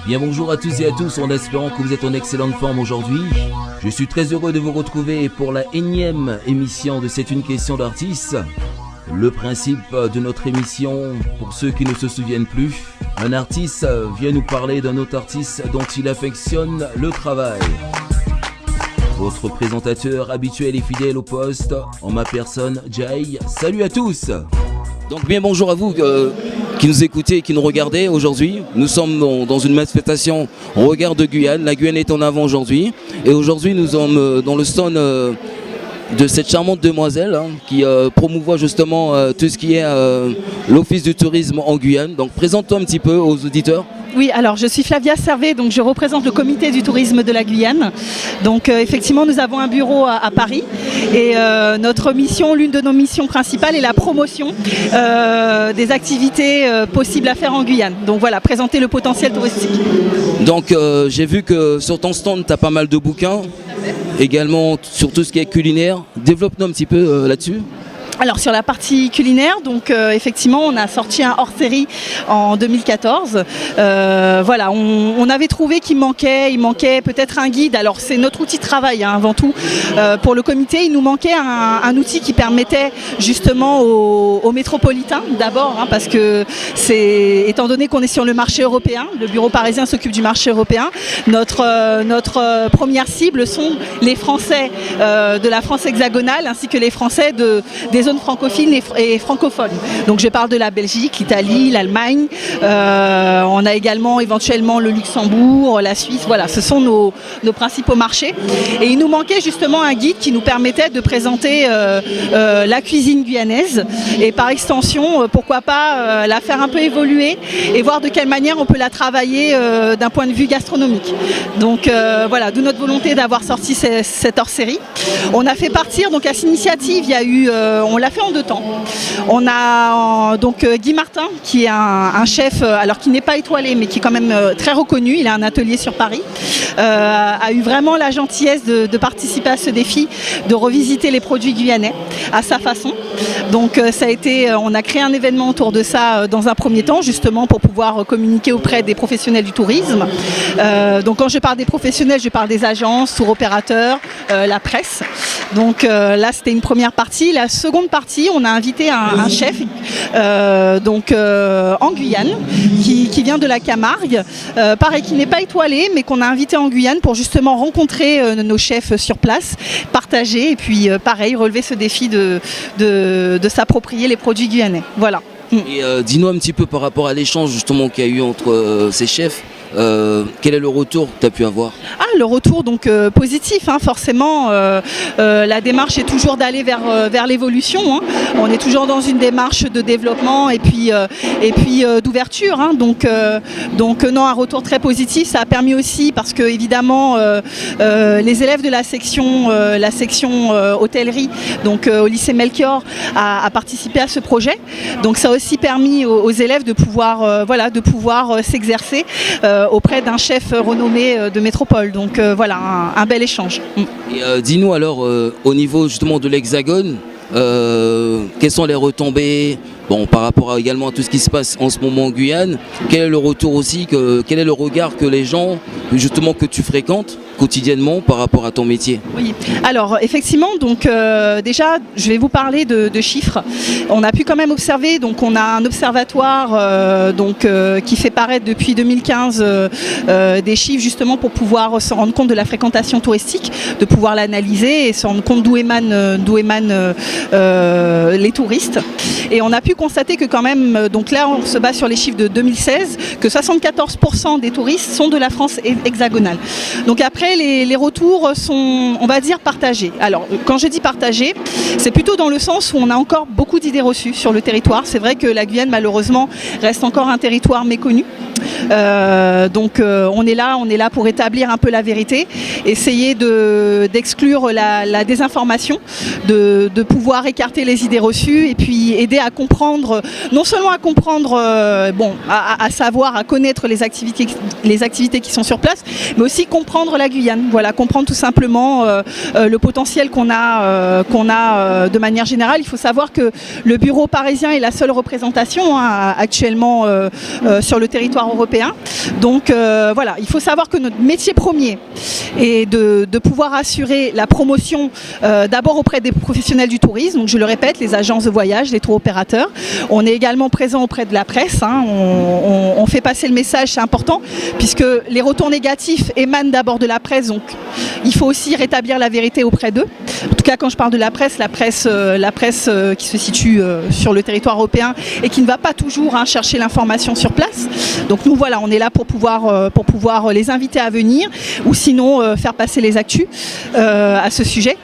Bien bonjour à tous et à tous, en espérant que vous êtes en excellente forme aujourd'hui. Je suis très heureux de vous retrouver pour la énième émission de C'est une question d'artiste. Le principe de notre émission, pour ceux qui ne se souviennent plus, un artiste vient nous parler d'un autre artiste dont il affectionne le travail. Votre présentateur habituel et fidèle au poste, en ma personne, Jay. Salut à tous! Donc bien bonjour à vous qui nous écoutez et qui nous regardez aujourd'hui. Nous sommes dans une manifestation au regard de Guyane. La Guyane est en avant aujourd'hui. Et aujourd'hui nous sommes dans le stand de cette charmante demoiselle qui promouvoit justement tout ce qui est l'Office du tourisme en Guyane. Donc présente-toi un petit peu aux auditeurs. Oui, alors je suis Flavia Servet, donc je représente le comité du tourisme de la Guyane. Donc effectivement, nous avons un bureau à Paris et notre mission, l'une de nos missions principales est la promotion des activités possibles à faire en Guyane. Donc voilà, présenter le potentiel touristique. Donc j'ai vu que sur ton stand, tu as pas mal de bouquins, également sur tout ce qui est culinaire. Développe-nous un petit peu là-dessus. Alors sur la partie culinaire, donc effectivement on a sorti un hors-série en 2014. Voilà, on avait trouvé qu'il manquait peut-être un guide. Alors c'est notre outil de travail avant tout. Pour le comité, il nous manquait un outil qui permettait justement aux métropolitains d'abord, parce que étant donné qu'on est sur le marché européen, le bureau parisien s'occupe du marché européen. Notre première cible sont les Français de la France hexagonale ainsi que les Français des zones francophones et francophones. Donc je parle de la Belgique, l'Italie, l'Allemagne. On a également éventuellement le Luxembourg, la Suisse. Voilà, ce sont nos principaux marchés. Et il nous manquait justement un guide qui nous permettait de présenter la cuisine guyanaise et par extension, pourquoi pas la faire un peu évoluer et voir de quelle manière on peut la travailler d'un point de vue gastronomique. Donc voilà, d'où notre volonté d'avoir sorti cette hors-série. On a fait partir, donc à cette initiative, il y a eu, on l'a fait en 2 temps. On a donc Guy Martin, qui est un chef, alors qui n'est pas étoilé, mais qui est quand même très reconnu. Il a un atelier sur Paris. A eu vraiment la gentillesse de participer à ce défi, de revisiter les produits guyanais à sa façon. Donc ça a été, on a créé un événement autour de ça dans un premier temps, justement pour pouvoir communiquer auprès des professionnels du tourisme. Donc quand je parle des professionnels, je parle des agences, tour opérateurs, la presse. Donc là c'était une première partie. La seconde partie, on a invité un chef en Guyane qui vient de la Camargue, pareil, qui n'est pas étoilé mais qu'on a invité en Guyane pour justement rencontrer nos chefs sur place, partager et puis pareil relever ce défi de s'approprier les produits guyanais. Voilà. Et dis-nous un petit peu par rapport à l'échange justement qu'il y a eu entre ces chefs. Quel est le retour que tu as pu avoir? Le retour donc positif, forcément. La démarche est toujours d'aller vers l'évolution. On est toujours dans une démarche de développement et puis d'ouverture. Donc non, un retour très positif. Ça a permis aussi parce que évidemment les élèves de la section hôtellerie, donc au lycée Melchior, a participé à ce projet. Donc ça a aussi permis aux élèves de pouvoir s'exercer auprès d'un chef renommé de métropole. Donc voilà, un bel échange. Et dis-nous alors, au niveau justement de l'Hexagone, quelles sont les retombées par rapport également à tout ce qui se passe en ce moment en Guyane? Quel est le retour aussi, quel est le regard que les gens justement que tu fréquentes quotidiennement par rapport à ton métier? Oui, alors effectivement, donc déjà je vais vous parler de chiffres. On a pu quand même observer, donc on a un observatoire qui fait paraître depuis 2015 des chiffres justement pour pouvoir se rendre compte de la fréquentation touristique, de pouvoir l'analyser et se rendre compte d'où émanent les touristes. Et on a pu constater que quand même, donc là on se base sur les chiffres de 2016, que 74% des touristes sont de la France hexagonale. Donc après les retours sont, on va dire, partagés. Alors quand je dis partagés, c'est plutôt dans le sens où on a encore beaucoup d'idées reçues sur le territoire. C'est vrai que la Guyane malheureusement reste encore un territoire méconnu. On est là pour établir un peu la vérité, essayer d'exclure la désinformation, de pouvoir écarter les idées reçues et puis aider à comprendre, non seulement à comprendre, à savoir, à connaître les activités qui sont sur place, mais aussi comprendre la Guyane. Voilà, comprendre tout simplement le potentiel qu'on a de manière générale. Il faut savoir que le bureau parisien est la seule représentation actuellement sur le territoire européen. Donc voilà, il faut savoir que notre métier premier est de pouvoir assurer la promotion d'abord auprès des professionnels du tourisme, donc je le répète, les agences de voyage, les tour opérateurs. On est également présent auprès de la presse, hein. On fait passer le message, c'est important, puisque les retours négatifs émanent d'abord de la presse, donc il faut aussi rétablir la vérité auprès d'eux. En tout cas, quand je parle de la presse qui se situe sur le territoire européen et qui ne va pas toujours chercher l'information sur place. Donc nous voilà, on est là pour pouvoir les inviter à venir ou sinon faire passer les actus à ce sujet.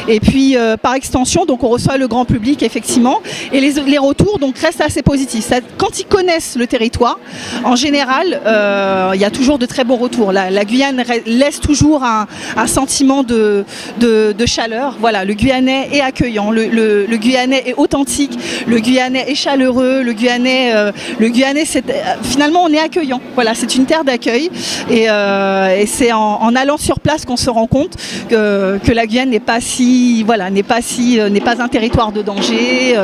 Et puis par extension, donc on reçoit le grand public effectivement, et les retours donc restent assez positifs. Quand ils connaissent le territoire, en général, il y a toujours de très bons retours. La Guyane laisse toujours un sentiment de chaleur. Voilà, le Guyanais est accueillant, le Guyanais est authentique, le Guyanais est chaleureux, le Guyanais finalement on est accueillant. Voilà, c'est une terre d'accueil et c'est en allant sur place qu'on se rend compte que la Guyane n'est pas un territoire de danger,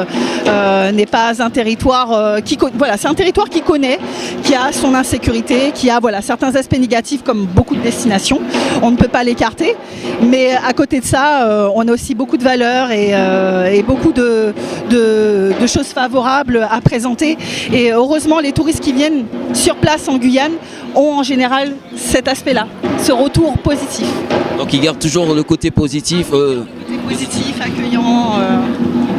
n'est pas un territoire c'est un territoire qui connaît, qui a son insécurité, qui a certains aspects négatifs comme beaucoup de destinations. On ne peut pas l'écarter, mais à côté de ça, on a aussi beaucoup de valeurs et beaucoup de choses favorables à présenter. Et heureusement, les touristes qui viennent sur place en Guyane ont en général cet aspect-là, ce retour positif. Donc ils gardent toujours le côté positif. Positif, accueillant.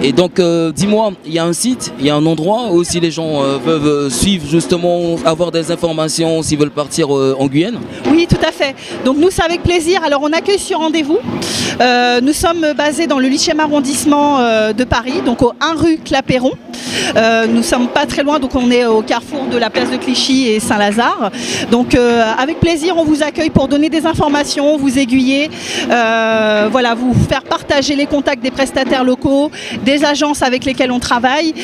Et donc dis-moi, il y a un site, il y a un endroit où si les gens peuvent suivre justement, avoir des informations s'ils veulent partir en Guyane? Oui, tout à fait. Donc nous, c'est avec plaisir. Alors on accueille sur rendez-vous. Nous sommes basés dans le 8e arrondissement de Paris, donc au 1 rue Clapeyron. Nous ne sommes pas très loin, donc on est au carrefour de la place de Clichy et Saint-Lazare. Donc avec plaisir, on vous accueille pour donner des informations, vous aiguiller, vous faire partager les contacts des prestataires locaux, des agences avec lesquelles on travaille.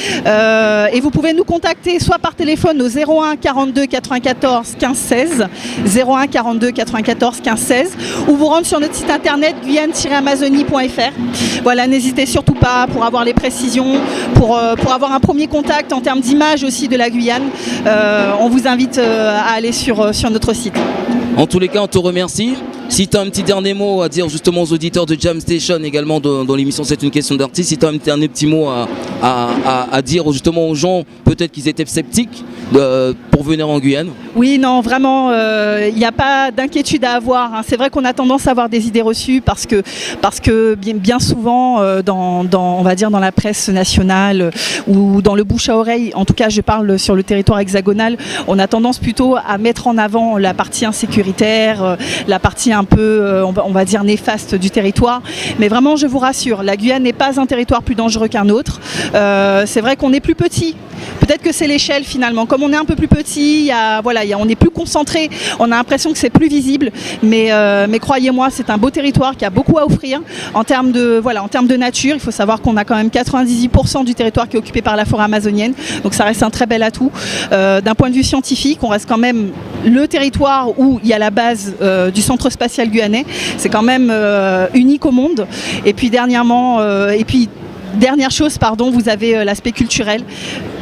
Et vous pouvez nous contacter soit par téléphone au 01 42 94 15 16, 01 42 94 15 16, ou vous rendre sur notre site internet guyane-amazonie.fr. Voilà, n'hésitez surtout pas pour avoir les précisions, pour avoir un premier contact en termes d'image aussi de la Guyane. On vous invite à aller sur notre site. En tous les cas, on te remercie. Si tu as un petit dernier mot à dire justement aux auditeurs de Jam Station, également dans l'émission C'est une question d'artiste, si tu as un dernier petit mot à dire justement aux gens, peut-être qu'ils étaient sceptiques pour venir en Guyane. Oui, non, vraiment, il n'y a pas d'inquiétude à avoir, hein. C'est vrai qu'on a tendance à avoir des idées reçues parce que bien souvent, on va dire dans la presse nationale ou dans le bouche à oreille, en tout cas je parle sur le territoire hexagonal, on a tendance plutôt à mettre en avant la partie insécuritaire, la partie un peu, on va dire néfaste du territoire. Mais vraiment, je vous rassure, la Guyane n'est pas un territoire plus dangereux qu'un autre. C'est vrai qu'on est plus petit. Peut-être que c'est l'échelle finalement. Comme on est un peu plus petit, on est plus concentré, on a l'impression que c'est plus visible. Mais croyez-moi, c'est un beau territoire qui a beaucoup à offrir en termes de nature. Il faut savoir qu'on a quand même 98% du territoire qui est occupé par la forêt amazonienne. Donc ça reste un très bel atout. D'un point de vue scientifique, on reste quand même le territoire où il y a la base du centre spatial guyanais. C'est quand même unique au monde. Et puis dernière chose, vous avez l'aspect culturel,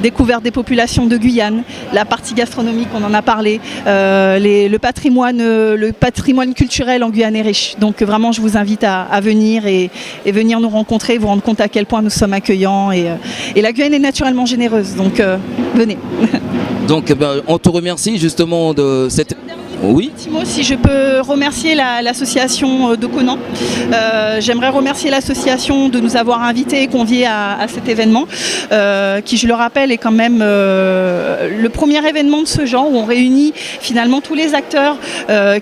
découverte des populations de Guyane, la partie gastronomique, on en a parlé, le patrimoine culturel en Guyane est riche. Donc vraiment, je vous invite à venir et venir nous rencontrer, vous rendre compte à quel point nous sommes accueillants. Et la Guyane est naturellement généreuse, donc venez. Donc on te remercie justement de cette... Oui. Si je peux remercier l'association de Conan. J'aimerais remercier l'association de nous avoir invités et conviés à cet événement, qui, je le rappelle, est quand même le premier événement de ce genre où on réunit finalement tous les acteurs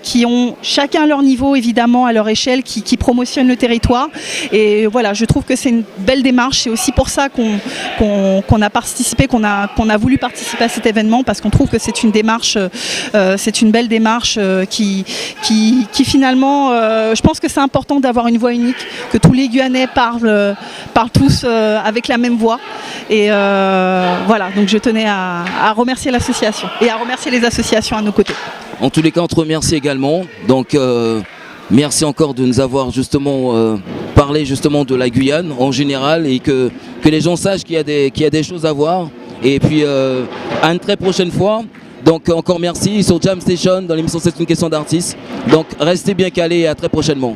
qui ont chacun leur niveau, évidemment, à leur échelle, qui promotionnent le territoire. Et voilà, je trouve que c'est une belle démarche. C'est aussi pour ça qu'on a participé, qu'on a voulu participer à cet événement, parce qu'on trouve que c'est une démarche, c'est une belle démarche qui finalement, je pense que c'est important d'avoir une voix unique, que tous les Guyanais parlent tous avec la même voix. Et voilà, donc je tenais à remercier l'association et à remercier les associations à nos côtés. En tous les cas, on te remercie également. Donc merci encore de nous avoir justement parlé justement de la Guyane en général, et que les gens sachent qu'il y a des choses à voir. Et puis à une très prochaine fois. Donc encore merci sur Jam Station dans l'émission C'est une question d'artiste. Donc restez bien calés et à très prochainement.